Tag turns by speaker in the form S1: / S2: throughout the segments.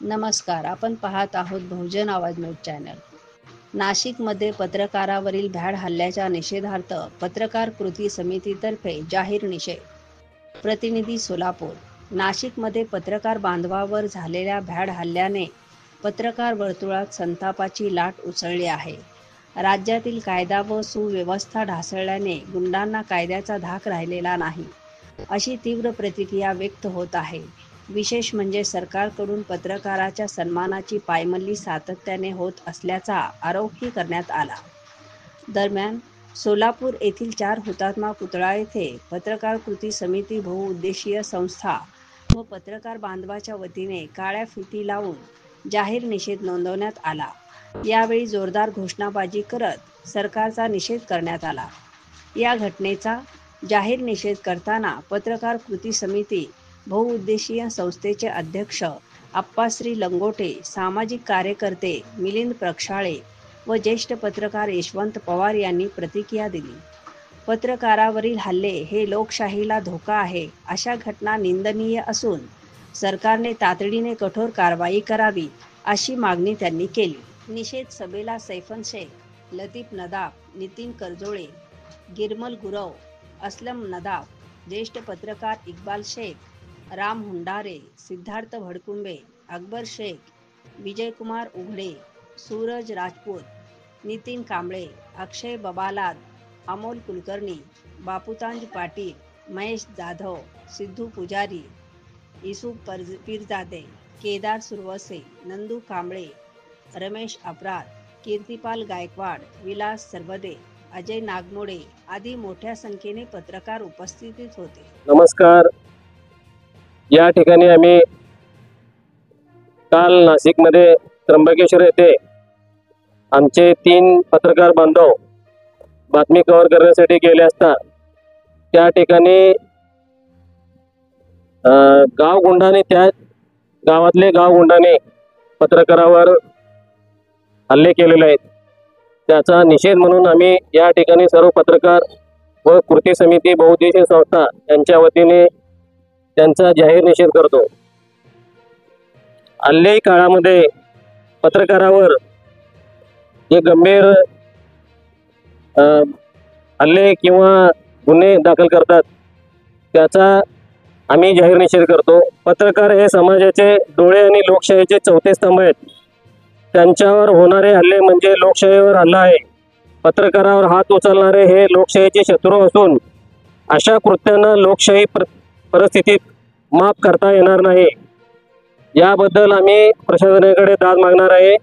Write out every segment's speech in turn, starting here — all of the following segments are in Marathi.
S1: नमस्कार. आपण पाहत आहोत बहुजन आवाज न्यूज चॅनल. नाशिकमध्ये पत्रकारावरील भ्याड हल्ल्याच्या निषेधार्थ पत्रकार कृती समितीतर्फे जाहीर निषेध. प्रतिनिधी सोलापूर. नाशिकमध्ये पत्रकार बांधवावर झालेल्या भ्याड हल्ल्याने पत्रकार वर्तुळात संतापाची लाट उसळली आहे. राज्यातील कायदा व सुव्यवस्था ढासळल्याने गुंडांना कायद्याचा धाक राहिलेला नाही, अशी तीव्र प्रतिक्रिया व्यक्त होत आहे. विशेष म्हणजे सरकारकडून पत्रकाराच्या सन्मानाची पायमल्ली सातत्याने होत असल्याचा आरोपही करण्यात आला. दरम्यान सोलापूर येथील 4 हुतात्मा पुतळा येथे पत्रकार कृती समिती बहुउद्देशीय संस्था व पत्रकार बांधवाच्या वतीने काळ्या फिती लावून जाहीर निषेध नोंदवण्यात आला. यावेळी जोरदार घोषणाबाजी करत सरकारचा निषेध करण्यात आला. या घटनेचा जाहीर निषेध करताना पत्रकार कृती समिती बहुउद्देशीय संस्थेचे अध्यक्ष आप्पाश्री लंगोटे, सामाजिक कार्यकर्ते मिलिंद प्रक्षाळे व ज्येष्ठ पत्रकार यशवंत पवार यांनी प्रतिक्रिया दिली. पत्रकारावरील हल्ले हे लोकशाहीला धोका आहे. अशा घटना निंदनीय असून सरकारने तातडीने कठोर कारवाई करावी, अशी मागणी त्यांनी केली. निषेध सभेला सैफन शेख, लतीफ नदाब, नितीन करजोळे, गिरमल गुरव, असलम नदाब, ज्येष्ठ पत्रकार इक्बाल शेख, राम हुंडारे, सिद्धार्थ भडकुंबे, अकबर शेख, विजयकुमार उघडे, सूरज राजपूत, नितीन कांबळे, अक्षय बबालाद, अमोल कुलकर्णी, बापूतांज पाटील, महेश जाधव, सिद्धू पुजारी, युसुफ पीरजादे, केदार सुरवसे, नंदू कांबळे, रमेश अपराध, कीर्तिपाल गायकवाड, विलास सरवदे, अजय नागमोडे आदी मोठ्या संख्येने पत्रकार उपस्थित होते.
S2: नमस्कार. या ठिकाणी आम्ही काल नाशिकमध्ये त्र्यंबकेश्वर येथे आमचे 3 पत्रकार बांधव बातमी कव्हर करण्यासाठी गेले असता त्या ठिकाणी गावगुंडाने, त्या गावातले गावगुंडाने पत्रकारावर हल्ले केलेले आहेत. त्याचा निषेध म्हणून आम्ही या ठिकाणी सर्व पत्रकार व कृती समिती बहुउद्देशीय संस्था यांच्या वतीने त्यांचा जाहीर निषेध करतो. हल्ले काळामध्ये पत्रकारावर जे गंभीर हल्ले किंवा गुन्हे दाखल करतात त्याचा आम्ही जाहीर निषेध करतो. पत्रकार हे समाजाचे डोळे आणि लोकशाहीचे चौथे स्तंभ आहेत. त्यांच्यावर होणारे हल्ले म्हणजे लोकशाहीवर हल्ला आहे. पत्रकारावर हात उचलणारे हे लोकशाहीचे शत्रू असून अशा कृत्यांना लोकशाही परिस्थितीत माफ करता येणार नाही. याबद्दल आम्ही प्रशासनाकडे दाद मागणार आहे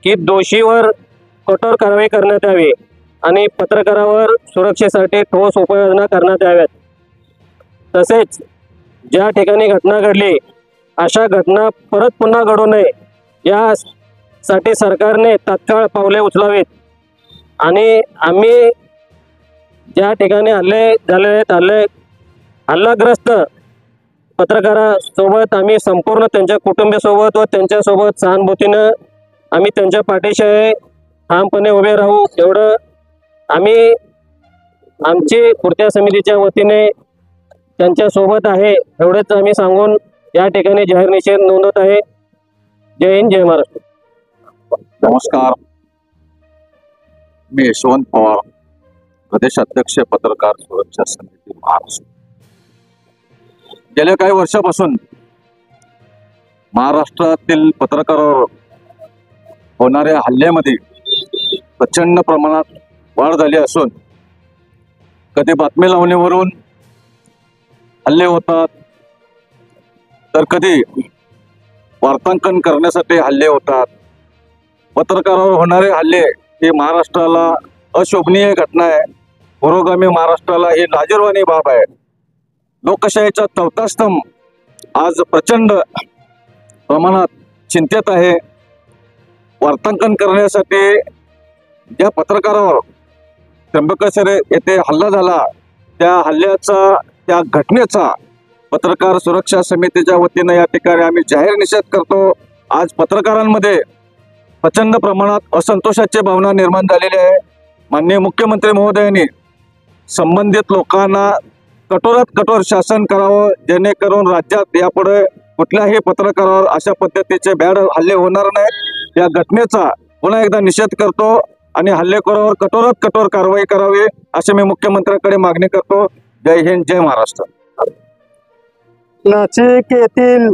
S2: की दोषीवर कठोर कारवाई करण्यात यावी आणि पत्रकारावर सुरक्षेसाठी ठोस उपाययोजना करण्यात याव्यात. तसेच ज्या ठिकाणी घटना घडली अशा घटना परत पुन्हा घडू नये यासाठी सरकारने तात्काळ पावले उचलावीत आणि आम्ही ज्या ठिकाणी हल्ले झालेले आहेत, हल्लाग्रस्त पत्रकारासोबत आम्ही संपूर्ण त्यांच्या कुटुंबियासोबत व त्यांच्यासोबत सहानुभूतीनं आम्ही त्यांच्या पाठीशी ठामपणे उभे राहू, एवढं आम्ही आमची कृती समितीच्या वतीने त्यांच्यासोबत आहे, एवढंच आम्ही सांगून या ठिकाणी जाहीर निषेध नोंदवत आहे. जय हिंद, जय महाराष्ट्र.
S3: नमस्कार. मी यशवंत पवार, प्रदेशाध्यक्ष पत्रकार सुरक्षा समिती महाराष्ट्र. गेल्या काही वर्षापासून महाराष्ट्रातील पत्रकारावर होणाऱ्या हल्ल्यामध्ये प्रचंड प्रमाणात वाढ झाली असून कधी बातमी लावण्यावरून हल्ले होतात, तर कधी वार्तांकन करण्यासाठी हल्ले होतात. पत्रकारावर होणारे हल्ले ही महाराष्ट्राला अशोभनीय घटना आहे. पुरोगामी महाराष्ट्राला ही लाजिरवाणी बाब आहे. लोकशाहीचा चौथा स्तंभ आज प्रचंड प्रमाणात चिंतेत आहे. वार्तांकन करण्यासाठी ज्या पत्रकारावर त्र्यंबकेश्वर येथे हल्ला झाला त्या हल्ल्याचा, त्या घटनेचा पत्रकार सुरक्षा समितीच्या वतीनं या ठिकाणी आम्ही जाहीर निषेध करतो. आज पत्रकारांमध्ये प्रचंड प्रमाणात असंतोषाची भावना निर्माण झालेली आहे. माननीय मुख्यमंत्री महोदयांनी संबंधित लोकांना कठोरात कठोर शासन करावं, जेणेकरून राज्यात यापुढे कुठल्याही पत्रकारावर अशा पद्धतीचे भ्याड हल्ले होणार नाहीत। या घटनेचा पुन्हा एकदा निषेध करतो आणि हल्लेखोरावर कठोरात कठोर कारवाई करावी अशी मी मुख्यमंत्र्यांकडे मागणी करतो। जय हिंद, जय महाराष्ट्र।
S4: नाशिक येथील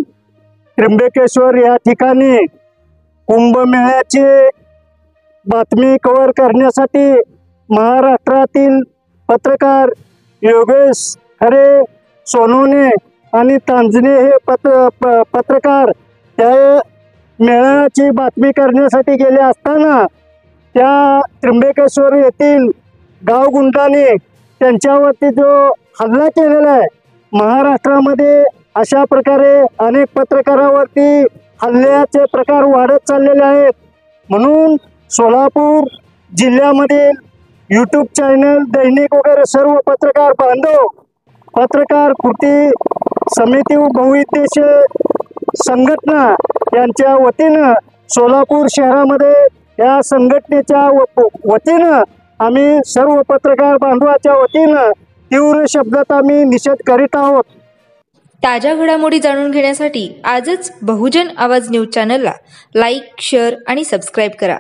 S4: त्र्यंबकेश्वर या ठिकाणी कुंभमेळ्याची बातमी कव्हर करण्यासाठी महाराष्ट्रातील पत्रकार योगेश खरे, सोनवणे आणि तांजणे हे पत्रकार त्या मेळ्याची बातमी करण्यासाठी गेले असताना त्या त्र्यंबकेश्वर येथील गावगुंडाने त्यांच्यावरती जो हल्ला केलेला आहे, महाराष्ट्रामध्ये अशा प्रकारे अनेक पत्रकारावरती हल्ल्याचे प्रकार वाढत चाललेले आहेत। म्हणून सोलापूर जिल्ह्यामधील यूट्यूब चॅनल, दैनिक वगैरे सर्व पत्रकार बांधव, पत्रकार कृती समिती व बहुउद्देशीय संघटना यांच्या वतीनं सोलापूर शहरामध्ये या संघटनेच्या वतीनं आम्ही सर्व पत्रकार बांधवाच्या वतीनं तीव्र शब्दात आम्ही निषेध करीत आहोत।
S5: ताज्या घडामोडी जाणून घेण्यासाठी आजच बहुजन आवाज न्यूज चॅनलला लाईक, शेअर आणि सबस्क्राईब करा।